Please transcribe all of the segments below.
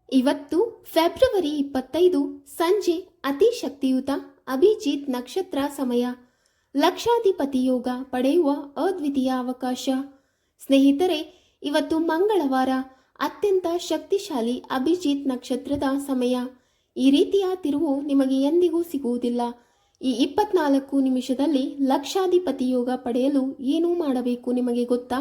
ಇವತ್ತು ಫೆಬ್ರವರಿ 25 ಸಂಜೆ ಅತಿ ಶಕ್ತಿಯುತ ಅಭಿಜಿತ್ ನಕ್ಷತ್ರ ಸಮಯ. ಲಕ್ಷಾಧಿಪತಿ ಯೋಗ ಪಡೆಯುವ ಅದ್ವಿತೀಯ ಅವಕಾಶ. ಸ್ನೇಹಿತರೆ, ಇವತ್ತು ಮಂಗಳವಾರ, ಅತ್ಯಂತ ಶಕ್ತಿಶಾಲಿ ಅಭಿಜಿತ್ ನಕ್ಷತ್ರದ ಸಮಯ. ಈ ರೀತಿಯ ತಿರುವು ನಿಮಗೆ ಎಂದಿಗೂ ಸಿಗುವುದಿಲ್ಲ. ಈ 24 ನಿಮಿಷದಲ್ಲಿ ಲಕ್ಷಾಧಿಪತಿ ಯೋಗ ಪಡೆಯಲು ಏನು ಮಾಡಬೇಕು ನಿಮಗೆ ಗೊತ್ತಾ?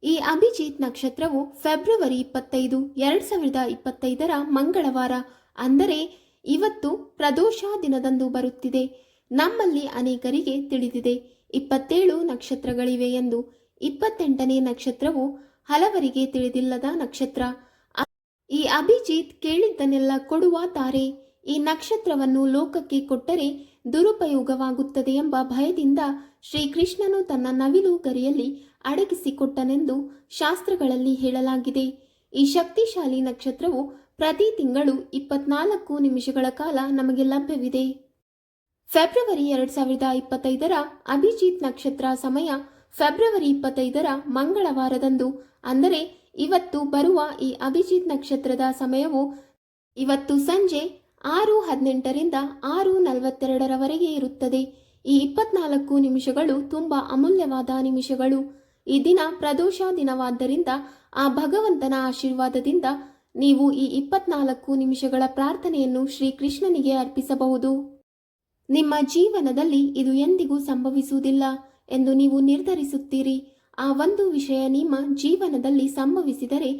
ಈ ಅಭಿಜಿತ್ ನಕ್ಷತ್ರವು ಫೆಬ್ರವರಿ 25, 2025 ಮಂಗಳವಾರ, ಅಂದರೆ ಇವತ್ತು ಪ್ರದೋಷ ದಿನದಂದು ಬರುತ್ತಿದೆ. ನಮ್ಮಲ್ಲಿ ಅನೇಕರಿಗೆ ತಿಳಿದಿದೆ 27 ನಕ್ಷತ್ರಗಳಿವೆ ಎಂದು. 28ನೇ ನಕ್ಷತ್ರವು ಹಲವರಿಗೆ ತಿಳಿದಿಲ್ಲದ ನಕ್ಷತ್ರ. ಈ ಅಭಿಜಿತ್ ಕೇಳಿದ್ದನ್ನೆಲ್ಲ ಕೊಡುವ ತಾರೆ. ಈ ನಕ್ಷತ್ರವನ್ನು ಲೋಕಕ್ಕೆ ಕೊಟ್ಟರೆ ದುರುಪಯೋಗವಾಗುತ್ತದೆ ಎಂಬ ಭಯದಿಂದ ಶ್ರೀಕೃಷ್ಣನು ತನ್ನ ನವಿಲು ಗರಿಯಲ್ಲಿ ಅಡಗಿಸಿಕೊಟ್ಟನೆಂದು ಶಾಸ್ತ್ರಗಳಲ್ಲಿ ಹೇಳಲಾಗಿದೆ. ಈ ಶಕ್ತಿಶಾಲಿ ನಕ್ಷತ್ರವು ಪ್ರತಿ ತಿಂಗಳು 24 ನಿಮಿಷಗಳ ಕಾಲ ನಮಗೆ ಲಭ್ಯವಿದೆ. ಫೆಬ್ರವರಿ 2025 ಅಭಿಜಿತ್ ನಕ್ಷತ್ರ ಸಮಯ ಫೆಬ್ರವರಿ 25 ಮಂಗಳವಾರದಂದು, ಅಂದರೆ ಇವತ್ತು ಬರುವ ಈ ಅಭಿಜಿತ್ ನಕ್ಷತ್ರದ ಸಮಯವು ಇವತ್ತು ಸಂಜೆ 6:18 ರಿಂದ 6:42 ಇರುತ್ತದೆ. ಈ 24 ನಿಮಿಷಗಳು ತುಂಬ ಅಮೂಲ್ಯವಾದ ನಿಮಿಷಗಳು. ಈ ದಿನ ಪ್ರದೋಷ ದಿನವಾದ್ದರಿಂದ ಆ ಭಗವಂತನ ಆಶೀರ್ವಾದದಿಂದ ನೀವು ಈ 24 ನಿಮಿಷಗಳ ಪ್ರಾರ್ಥನೆಯನ್ನು ಶ್ರೀಕೃಷ್ಣನಿಗೆ ಅರ್ಪಿಸಬಹುದು. ನಿಮ್ಮ ಜೀವನದಲ್ಲಿ ಇದು ಎಂದಿಗೂ ಸಂಭವಿಸುವುದಿಲ್ಲ ಎಂದು ನೀವು ನಿರ್ಧರಿಸುತ್ತೀರಿ. ಆ ಒಂದು ವಿಷಯ ನಿಮ್ಮ ಜೀವನದಲ್ಲಿ ಸಂಭವಿಸಿದರೆ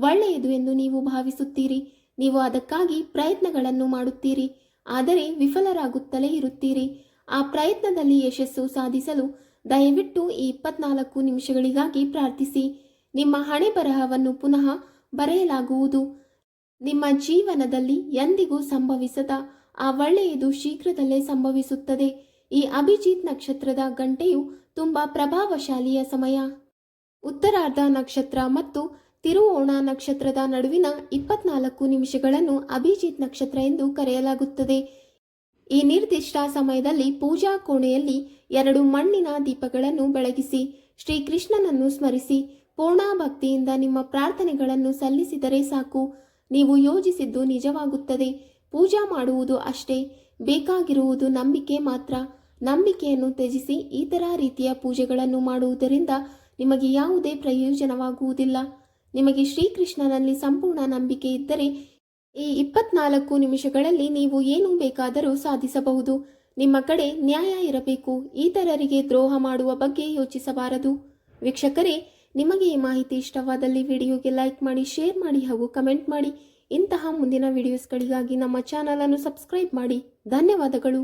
ಒಳ್ಳೆಯದು ಎಂದು ನೀವು ಭಾವಿಸುತ್ತೀರಿ. ನೀವು ಅದಕ್ಕಾಗಿ ಪ್ರಯತ್ನಗಳನ್ನು ಮಾಡುತ್ತೀರಿ, ಆದರೆ ವಿಫಲರಾಗುತ್ತಲೇ ಇರುತ್ತೀರಿ. ಆ ಪ್ರಯತ್ನದಲ್ಲಿ ಯಶಸ್ಸು ಸಾಧಿಸಲು ದಯವಿಟ್ಟು ಈ 24 ನಿಮಿಷಗಳಿಗಾಗಿ ಪ್ರಾರ್ಥಿಸಿ. ನಿಮ್ಮ ಹಣೆ ಬರಹವನ್ನು ಪುನಃ ಬರೆಯಲಾಗುವುದು. ನಿಮ್ಮ ಜೀವನದಲ್ಲಿ ಎಂದಿಗೂ ಸಂಭವಿಸದ ಆ ಒಳ್ಳೆಯದು ಶೀಘ್ರದಲ್ಲೇ ಸಂಭವಿಸುತ್ತದೆ. ಈ ಅಭಿಜಿತ್ ನಕ್ಷತ್ರದ ಗಂಟೆಯು ತುಂಬ ಪ್ರಭಾವಶಾಲಿಯ ಸಮಯ. ಉತ್ತರಾರ್ಧ ನಕ್ಷತ್ರ ಮತ್ತು ತಿರುವೋಣ ನಕ್ಷತ್ರದ ನಡುವಿನ 24 ನಿಮಿಷಗಳನ್ನು ಅಭಿಜಿತ್ ನಕ್ಷತ್ರ ಎಂದು ಕರೆಯಲಾಗುತ್ತದೆ. ಈ ನಿರ್ದಿಷ್ಟ ಸಮಯದಲ್ಲಿ ಪೂಜಾ ಕೋಣೆಯಲ್ಲಿ 2 ಮಣ್ಣಿನ ದೀಪಗಳನ್ನು ಬೆಳಗಿಸಿ ಶ್ರೀಕೃಷ್ಣನನ್ನು ಸ್ಮರಿಸಿ ಪೂರ್ಣ ಭಕ್ತಿಯಿಂದ ನಿಮ್ಮ ಪ್ರಾರ್ಥನೆಗಳನ್ನು ಸಲ್ಲಿಸಿದರೆ ಸಾಕು. ನೀವು ಯೋಜಿಸಿದ್ದು ನಿಜವಾಗುತ್ತದೆ. ಪೂಜಾ ಮಾಡುವುದು ಅಷ್ಟೇ. ಬೇಕಾಗಿರುವುದು ನಂಬಿಕೆ ಮಾತ್ರ. ನಂಬಿಕೆಯನ್ನು ತ್ಯಜಿಸಿ ಇತರ ರೀತಿಯ ಪೂಜೆಗಳನ್ನು ಮಾಡುವುದರಿಂದ ನಿಮಗೆ ಯಾವುದೇ ಪ್ರಯೋಜನವಾಗುವುದಿಲ್ಲ. ನಿಮಗೆ ಶ್ರೀಕೃಷ್ಣನಲ್ಲಿ ಸಂಪೂರ್ಣ ನಂಬಿಕೆ ಇದ್ದರೆ ಈ 24 ನಿಮಿಷಗಳಲ್ಲಿ ನೀವು ಏನು ಬೇಕಾದರೂ ಸಾಧಿಸಬಹುದು. ನಿಮ್ಮ ಕಡೆ ನ್ಯಾಯ ಇರಬೇಕು. ಇತರರಿಗೆ ದ್ರೋಹ ಮಾಡುವ ಬಗ್ಗೆ ಯೋಚಿಸಬಾರದು. ವೀಕ್ಷಕರೇ, ನಿಮಗೆ ಈ ಮಾಹಿತಿ ಇಷ್ಟವಾದಲ್ಲಿ ವಿಡಿಯೋಗೆ ಲೈಕ್ ಮಾಡಿ, ಶೇರ್ ಮಾಡಿ ಹಾಗೂ ಕಮೆಂಟ್ ಮಾಡಿ. ಇಂತಹ ಮುಂದಿನ ವಿಡಿಯೋಸ್ಗಳಿಗಾಗಿ ನಮ್ಮ ಚಾನಲನ್ನು ಸಬ್ಸ್ಕ್ರೈಬ್ ಮಾಡಿ. ಧನ್ಯವಾದಗಳು.